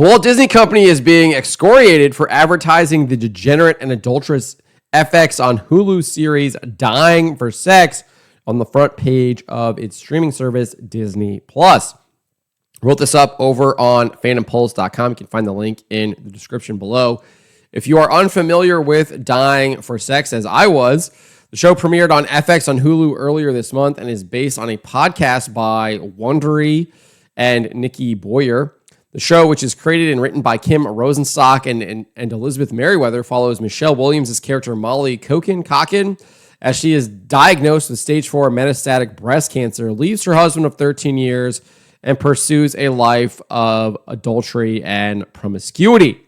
The Walt Disney Company is being excoriated for advertising the degenerate and adulterous FX on Hulu series Dying for Sex on the front page of its streaming service, Disney+. Wrote this up over on fandompulse.com. You can find the link in the description below. If you are unfamiliar with Dying for Sex, as I was, the show premiered on FX on Hulu earlier this month and is based on a podcast by Wondery and Nikki Boyer. The show, which is created and written by Kim Rosenstock and Elizabeth Merriweather, follows Michelle Williams' character Molly Cocken as she is diagnosed with stage 4 metastatic breast cancer, leaves her husband of 13 years, and pursues a life of adultery and promiscuity.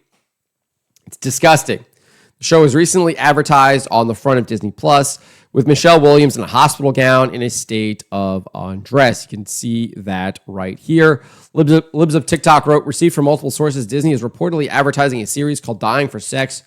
It's disgusting. The show was recently advertised on the front of Disney Plus with Michelle Williams in a hospital gown in a state of undress. You can see that right here. Libs of TikTok wrote, received from multiple sources, Disney is reportedly advertising a series called Dying for Sex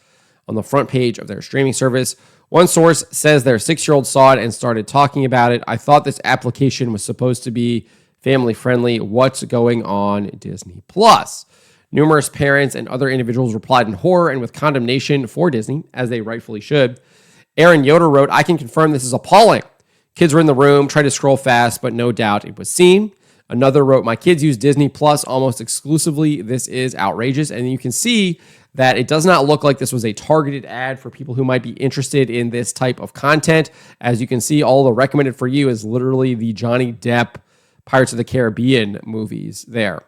on the front page of their streaming service. One source says their 6-year-old saw it and started talking about it. I thought this application was supposed to be family friendly. What's going on Disney Plus? Numerous parents and other individuals replied in horror and with condemnation for Disney, as they rightfully should. Aaron Yoder wrote, I can confirm this is appalling. Kids were in the room, tried to scroll fast, but no doubt it was seen. Another wrote, my kids use Disney Plus almost exclusively. This is outrageous. And you can see that it does not look like this was a targeted ad for people who might be interested in this type of content. As you can see, all the recommended for you is literally the Johnny Depp Pirates of the Caribbean movies there.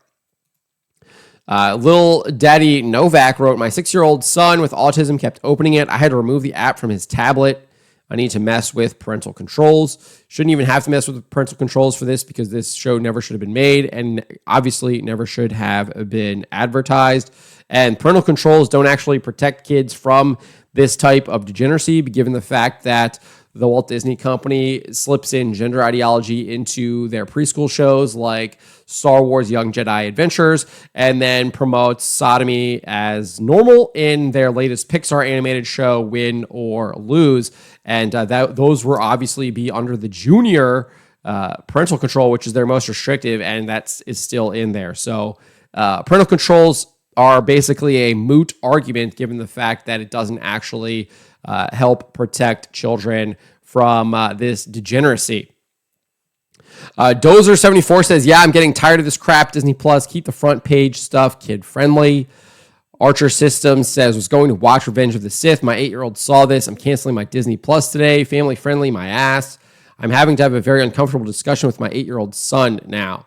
Little Daddy Novak wrote, my 6-year-old son with autism kept opening it. I had to remove the app from his tablet. I need to mess with parental controls. Shouldn't even have to mess with parental controls for this because this show never should have been made and obviously never should have been advertised. And parental controls don't actually protect kids from this type of degeneracy, given the fact that the Walt Disney Company slips in gender ideology into their preschool shows like Star Wars Young Jedi Adventures, and then promotes sodomy as normal in their latest Pixar animated show, Win or Lose. And those will obviously be under the junior parental control, which is their most restrictive, and that is still in there. So parental controls are basically a moot argument given the fact that it doesn't actually help protect children from this degeneracy. Dozer74 says, yeah, I'm getting tired of this crap. Disney Plus, keep the front page stuff kid-friendly. Archer Systems says, was going to watch Revenge of the Sith. My 8-year-old saw this. I'm canceling my Disney Plus today. Family-friendly, my ass. I'm having to have a very uncomfortable discussion with my 8-year-old son now.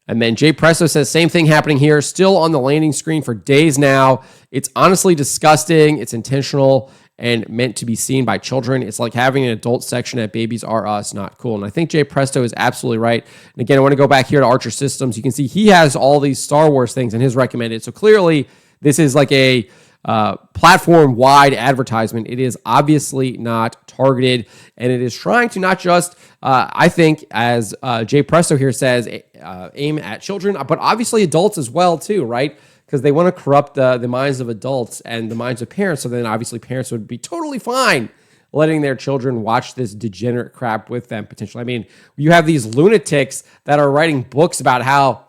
And then Jay Presto says, same thing happening here. Still on the landing screen for days now. It's honestly disgusting. It's intentional and meant to be seen by children. It's like having an adult section at Babies R Us. Not cool. And I think Jay Presto is absolutely right. And again, I want to go back here to Archer Systems. You can see he has all these Star Wars things in his recommended. So clearly, this is like a platform-wide advertisement. It is obviously not targeted, and it is trying to not just, I think, as Jay Presto here says, aim at children, but obviously adults as well, too, right? Because they want to corrupt the minds of adults and the minds of parents, so then obviously parents would be totally fine letting their children watch this degenerate crap with them, potentially. I mean, you have these lunatics that are writing books about how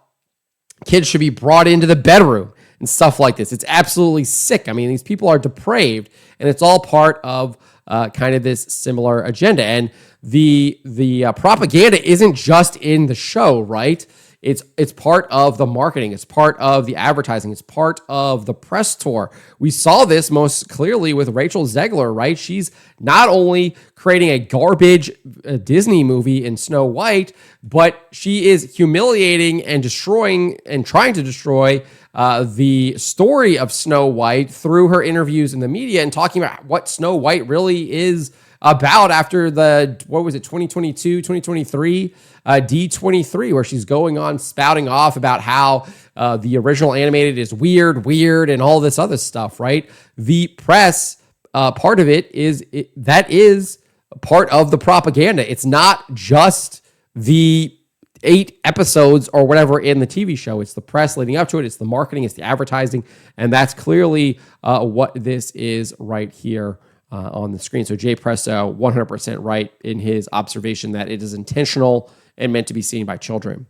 kids should be brought into the bedroom and stuff like this. It's absolutely sick. I mean, these people are depraved, and it's all part of kind of this similar agenda. And the propaganda isn't just in the show, right? It's part of the marketing. It's part of the advertising. It's part of the press tour. We saw this most clearly with Rachel Zegler, right? She's not only creating a garbage Disney movie in Snow White, but she is humiliating and destroying and trying to destroy the story of Snow White through her interviews in the media and talking about what Snow White really is about after the, 2022, 2023, D23, where she's going on spouting off about how the original animated is weird, and all this other stuff, right? The press part of it is, that is part of the propaganda. It's not just the 8 episodes or whatever in the TV show. It's the press leading up to it. It's the marketing. It's the advertising. And that's clearly what this is right here on the screen. So Jay Presto, 100% right in his observation that it is intentional and meant to be seen by children.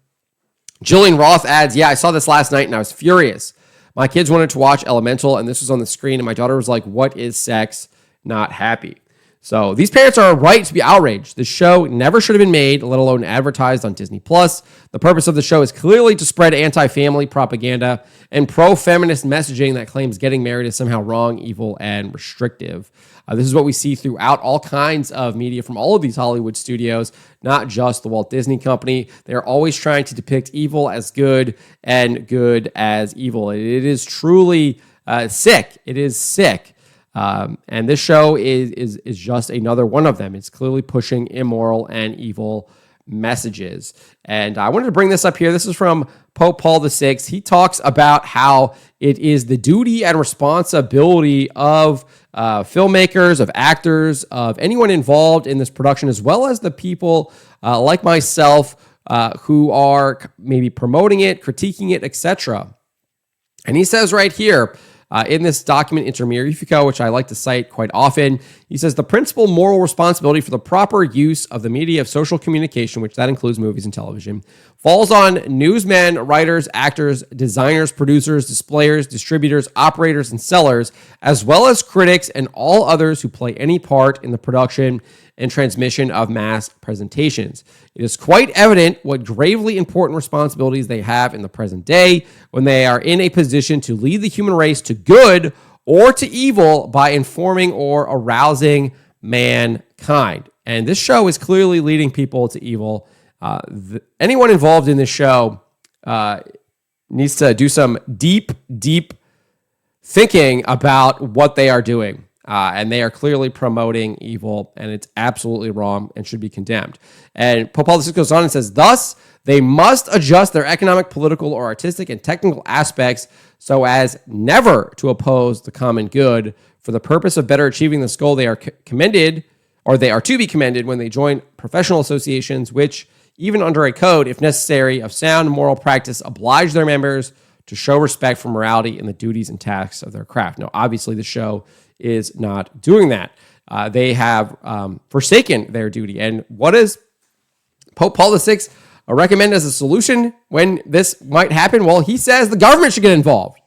Jillian Roth adds, yeah, I saw this last night and I was furious. My kids wanted to watch Elemental, and this was on the screen, and my daughter was like, what is sex? Not happy. So these parents are right to be outraged. The show never should have been made, let alone advertised on Disney+. The purpose of the show is clearly to spread anti-family propaganda and pro-feminist messaging that claims getting married is somehow wrong, evil, and restrictive. This is what we see throughout all kinds of media from all of these Hollywood studios, not just the Walt Disney Company. They're always trying to depict evil as good and good as evil. It is truly sick. It is sick. And this show is just another one of them. It's clearly pushing immoral and evil messages. And I wanted to bring this up here. This is from Pope Paul VI. He talks about how it is the duty and responsibility of filmmakers, of actors, of anyone involved in this production, as well as the people like myself who are maybe promoting it, critiquing it, etc. And he says right here, in this document Inter Mirifico, which I like to cite quite often, he says the principal moral responsibility for the proper use of the media of social communication, which that includes movies and television, falls on newsmen, writers, actors, designers, producers, displayers, distributors, operators, and sellers, as well as critics and all others who play any part in the production and transmission of mass presentations. It is quite evident what gravely important responsibilities they have in the present day when they are in a position to lead the human race to good or to evil by informing or arousing mankind. And this show is clearly leading people to evil. Anyone involved in this show needs to do some deep thinking about what they are doing. And they are clearly promoting evil, and it's absolutely wrong and should be condemned. And Pope Paul VI goes on and says, thus, they must adjust their economic, political, or artistic and technical aspects so as never to oppose the common good. For the purpose of better achieving this goal, they are commended, or they are to be commended when they join professional associations, which, even under a code, if necessary, of sound moral practice, oblige their members to show respect for morality and the duties and tasks of their craft. Now, obviously, the show is not doing that. They have forsaken their duty. And what does Pope Paul VI recommend as a solution when this might happen? Well, he says the government should get involved.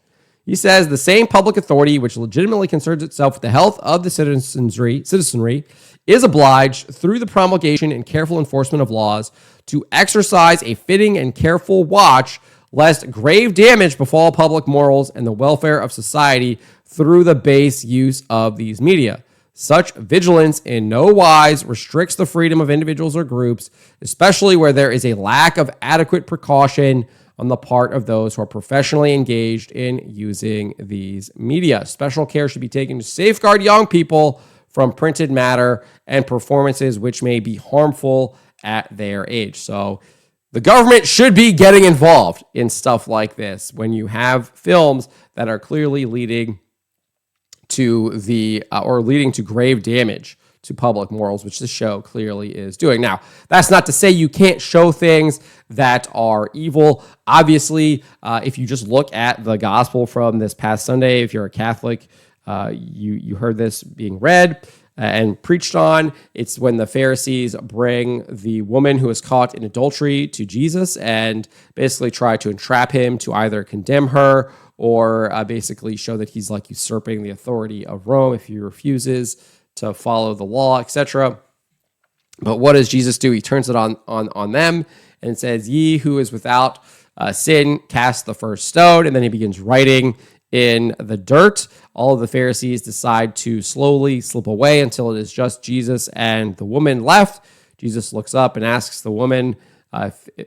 He says the same public authority which legitimately concerns itself with the health of the citizenry is obliged, through the promulgation and careful enforcement of laws, to exercise a fitting and careful watch lest grave damage befall public morals and the welfare of society through the base use of these media. Such vigilance in no wise restricts the freedom of individuals or groups, especially where there is a lack of adequate precaution on the part of those who are professionally engaged in using these media. Special care should be taken to safeguard young people from printed matter and performances which may be harmful at their age. So the government should be getting involved in stuff like this when you have films that are clearly leading to leading to grave damage to public morals, which the show clearly is doing. Now, that's not to say you can't show things that are evil. Obviously, if you just look at the gospel from this past Sunday, if you're a Catholic, you heard this being read and preached on. It's when the Pharisees bring the woman who is caught in adultery to Jesus and basically try to entrap him to either condemn her or basically show that he's like usurping the authority of Rome if he refuses to follow the law, etc. But what does Jesus do? He turns it on them and says, "Ye who is without sin, cast the first stone." And then he begins writing in the dirt. All of the Pharisees decide to slowly slip away until it is just Jesus and the woman left. Jesus looks up and asks the woman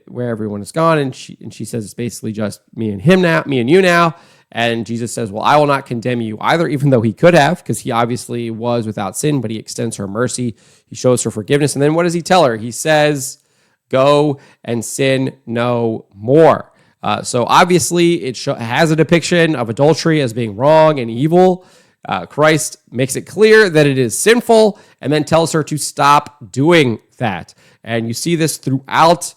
where everyone is gone, and she says it's basically just me and you now. And Jesus says, well, I will not condemn you either, even though he could have, because he obviously was without sin, but he extends her mercy. He shows her forgiveness. And then what does he tell her? He says, go and sin no more. So obviously it has a depiction of adultery as being wrong and evil. Christ makes it clear that it is sinful and then tells her to stop doing that. And you see this throughout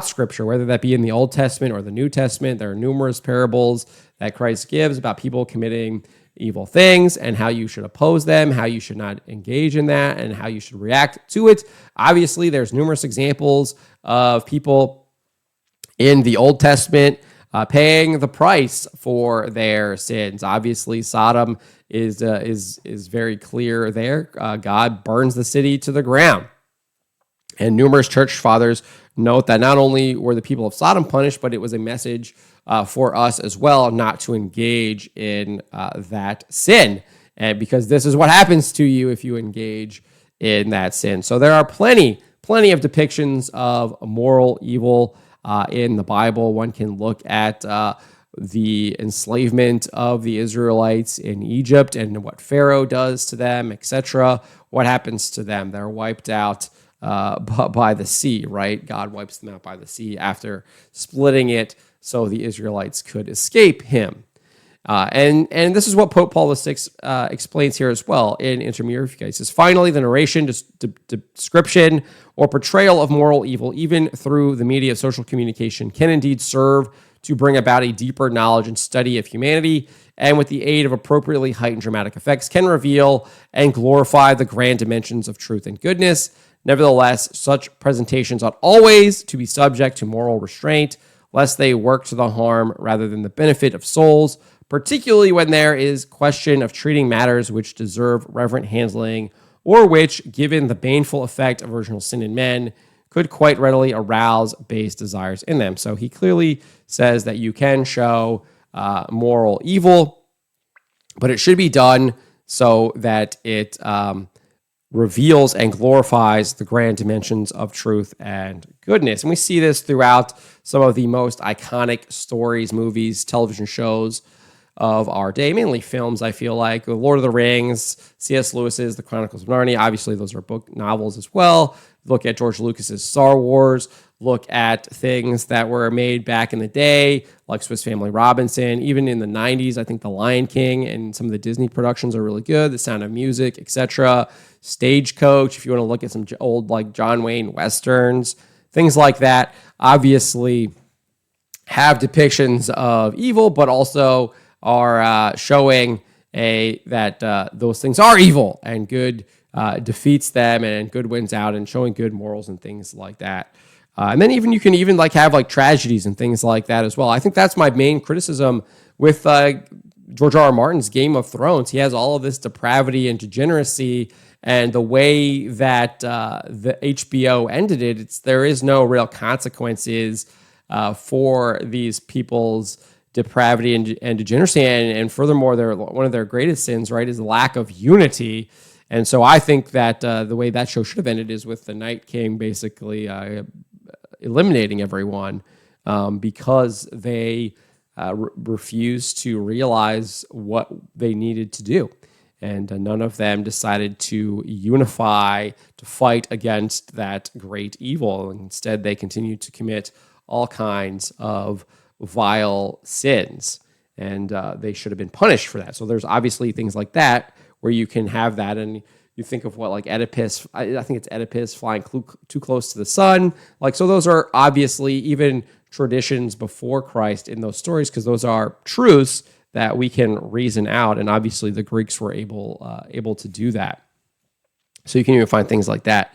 Scripture, whether that be in the Old Testament or the New Testament. There are numerous parables that Christ gives about people committing evil things and how you should oppose them, how you should not engage in that, and how you should react to it. Obviously, there's numerous examples of people in the Old Testament paying the price for their sins. Obviously, Sodom is very clear there. God burns the city to the ground. And numerous church fathers note that not only were the people of Sodom punished, but it was a message for us as well not to engage in that sin. And because this is what happens to you if you engage in that sin. So there are plenty of depictions of moral evil in the Bible. One can look at the enslavement of the Israelites in Egypt and what Pharaoh does to them, etc. What happens to them? They're wiped out by the sea, right? God wipes them out by the sea after splitting it so the Israelites could escape him. And this is what Pope Paul VI explains here as well in Inter Mirifica. He says, finally, the narration, description, or portrayal of moral evil, even through the media of social communication, can indeed serve to bring about a deeper knowledge and study of humanity, and with the aid of appropriately heightened dramatic effects, can reveal and glorify the grand dimensions of truth and goodness. Nevertheless, such presentations ought always to be subject to moral restraint, lest they work to the harm rather than the benefit of souls, particularly when there is question of treating matters which deserve reverent handling, or which, given the baneful effect of original sin in men, could quite readily arouse base desires in them. So he clearly says that you can show moral evil, but it should be done so that it reveals and glorifies the grand dimensions of truth and goodness. And we see this throughout some of the most iconic stories, movies, television shows of our day, mainly films, I feel like. Lord of the Rings, C.S. Lewis's The Chronicles of Narnia. Obviously, those are book novels as well. Look at George Lucas's Star Wars. Look at things that were made back in the day, like Swiss Family Robinson. Even in the 90s, I think The Lion King and some of the Disney productions are really good. The Sound of Music, etc. Stagecoach, if you want to look at some old like John Wayne Westerns, things like that, obviously have depictions of evil, but also are showing that those things are evil and good defeats them and good wins out, and showing good morals and things like that. And then you can even like have like tragedies and things like that as well. I think that's my main criticism with George R. R. Martin's Game of Thrones. He has all of this depravity and degeneracy, and the way that the HBO ended it, there is no real consequences for these people's depravity and degeneracy. And furthermore, one of their greatest sins, right, is lack of unity. And so I think that the way that show should have ended is with the Night King basically eliminating everyone because they refused to realize what they needed to do. And none of them decided to unify to fight against that great evil. Instead, they continued to commit all kinds of vile sins, and they should have been punished for that. So there's obviously things like that where you can have that, and you think of what like Oedipus, I think it's Oedipus flying too close to the sun. Like, so those are obviously even traditions before Christ in those stories, because those are truths that we can reason out, and obviously the Greeks were able to do that. So you can even find things like that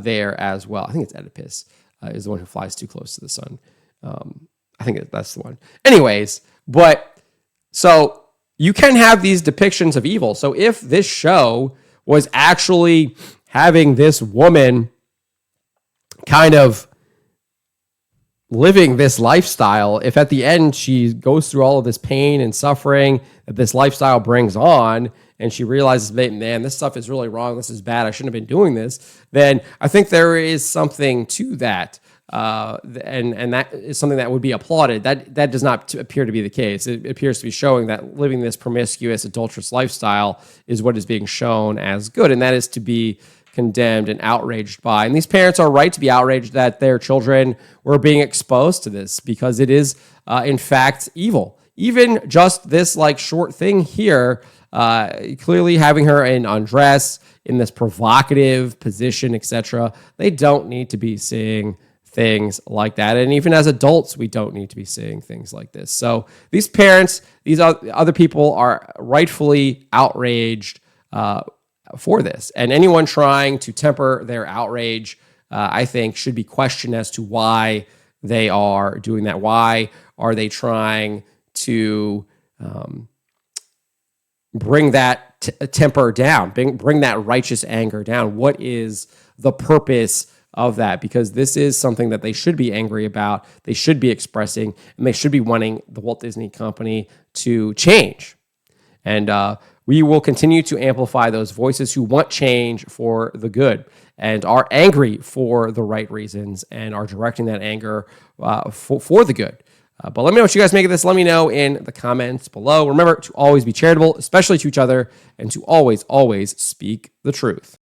there as well. I think it's Oedipus is the one who flies too close to the sun. I think that's the one. Anyways, but so you can have these depictions of evil. So if this show was actually having this woman kind of living this lifestyle, if at the end she goes through all of this pain and suffering that this lifestyle brings on, and she realizes, man, this stuff is really wrong, this is bad, I shouldn't have been doing this, then I think there is something to that. And that is something that would be applauded. That does not appear to be the case. It appears to be showing that living this promiscuous, adulterous lifestyle is what is being shown as good, and that is to be condemned and outraged by. And these parents are right to be outraged that their children were being exposed to this, because it is, in fact, evil. Even just this like short thing here, clearly having her in undress, in this provocative position, etc. They don't need to be seeing things like that. And even as adults, we don't need to be seeing things like this. So these parents, these other people are rightfully outraged for this. And anyone trying to temper their outrage, I think, should be questioned as to why they are doing that. Why Are they trying to bring that temper down, bring that righteous anger down? What is the purpose of that? Because this is something that they should be angry about, they should be expressing, and they should be wanting the Walt Disney Company to change. And we will continue to amplify those voices who want change for the good and are angry for the right reasons and are directing that anger for the good. But let me know what you guys make of this. Let me know in the comments below. Remember to always be charitable, especially to each other, and to always, always speak the truth.